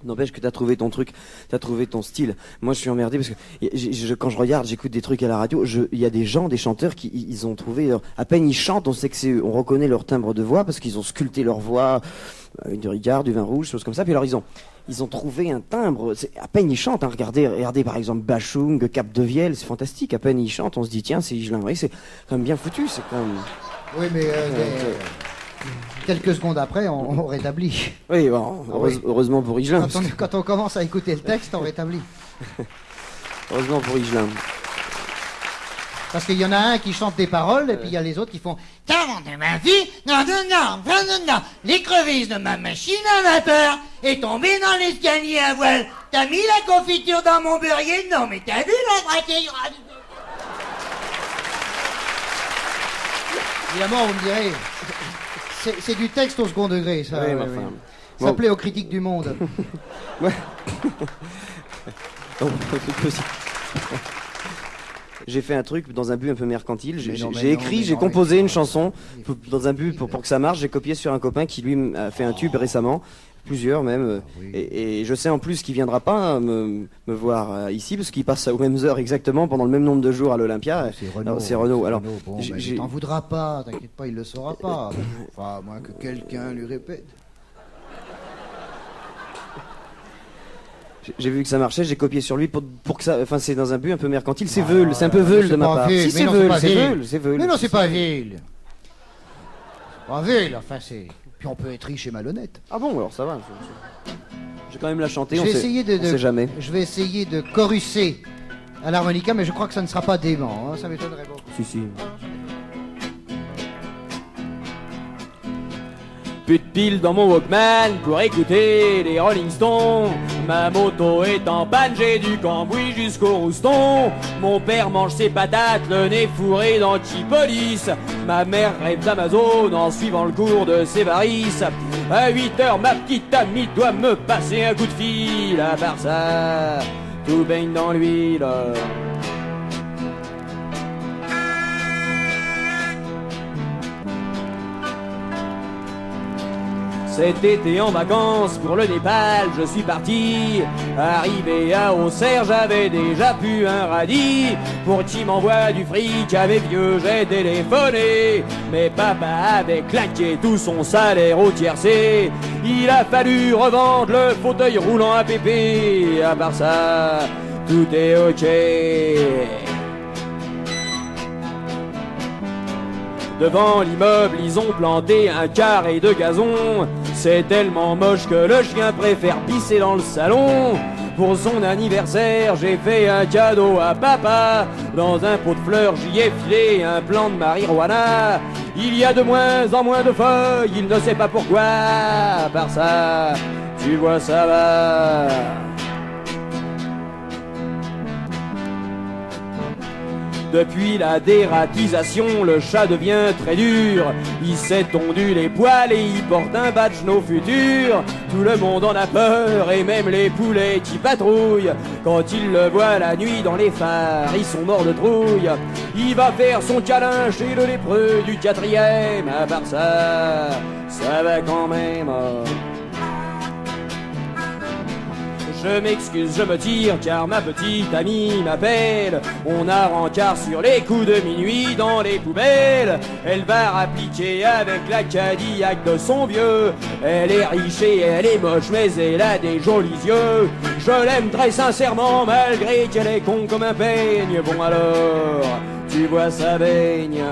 N'empêche que t'as trouvé ton truc, t'as trouvé ton style. Moi, je suis emmerdé parce que quand je regarde, j'écoute des trucs à la radio. Il y a des gens, des chanteurs qui ils ont trouvé. À peine ils chantent, on sait que c'est eux. On reconnaît leur timbre de voix parce qu'ils ont sculpté leur voix avec du Ricard, du vin rouge, choses comme ça. Puis alors ils ont trouvé un timbre. À peine ils chantent. Hein. Regardez par exemple Bachung, Cap de Vielle, c'est fantastique. À peine ils chantent, on se dit tiens, c'est Higelin. Oui, c'est quand même bien foutu. C'est quand même. Oui, mais quelques secondes après, on rétablit. Oui, bon, heureusement pour Higelin. Quand on commence à écouter le texte, on rétablit. Heureusement pour Higelin. Parce qu'il y en a un qui chante des paroles, et puis il y a les autres qui font « Talent de ma vie, non, l'écrevisse de ma machine à vapeur est tombée dans l'escalier à voile. T'as mis la confiture dans mon beurrier? Non, mais t'as vu la braquette ?» Évidemment, vous me direz, c'est du texte au second degré, ça. Oui, oui. Ça plaît aux critiques du monde. Ouais. J'ai fait un truc dans un but un peu mercantile. J'ai composé une chanson dans un but pour que ça marche. J'ai copié sur un copain qui lui a fait un tube récemment, plusieurs même. Et je sais en plus qu'il viendra pas me voir ici parce qu'il passe aux mêmes heures exactement pendant le même nombre de jours à l'Olympia. C'est Renaud. Alors, bon, il t'en voudra pas, t'inquiète pas, il le saura pas. Enfin, à moins que quelqu'un lui répète. J'ai vu que ça marchait, j'ai copié sur lui pour que ça. Enfin, c'est dans un but un peu mercantile. C'est veule, c'est un peu veule de ma part. Si c'est veule. Mais non, c'est pas veule. C'est pas veule, enfin c'est. Puis on peut être riche et malhonnête. Ah bon, alors ça va. J'ai quand même la chanter. On sait jamais. Je vais essayer de chorusser à l'harmonica, mais je crois que ça ne sera pas dément. Hein, ça m'étonnerait beaucoup. Si. Plus de piles dans mon Walkman pour écouter les Rolling Stones. Ma moto est en panne, j'ai du cambouis jusqu'au rouston. Mon père mange ses patates, le nez fourré d'antipolis. Ma mère rêve d'Amazon en suivant le cours de ses varices. À 8h, ma petite amie doit me passer un coup de fil. À part ça, tout baigne dans l'huile. Cet été en vacances pour le Népal, je suis parti. Arrivé à Auxerre, j'avais déjà pu un radis. Pour qui m'envoie du fric à mes vieux, j'ai téléphoné. Mais papa avait claqué tout son salaire au tiercé. Il a fallu revendre le fauteuil roulant à pépé. À part ça, tout est ok. Devant l'immeuble, ils ont planté un carré de gazon. C'est tellement moche que le chien préfère pisser dans le salon. Pour son anniversaire, j'ai fait un cadeau à papa. Dans un pot de fleurs, j'y ai filé un plant de marijuana. Il y a de moins en moins de feuilles, il ne sait pas pourquoi. À part ça, tu vois, ça va. Depuis la dératisation, le chat devient très dur. Il s'est tondu les poils et il porte un badge nos futurs. Tout le monde en a peur et même les poulets qui patrouillent. Quand ils le voient la nuit dans les phares, ils sont morts de trouille. Il va faire son câlin chez le lépreux du 4e. À part ça, ça va quand même. Je m'excuse, je me tire car ma petite amie m'appelle. On a rencard sur les coups de minuit dans les poubelles. Elle va rappliquer avec la Cadillac de son vieux. Elle est riche et elle est moche mais elle a des jolis yeux. Je l'aime très sincèrement malgré qu'elle est con comme un peigne. Bon alors, tu vois ça baigne.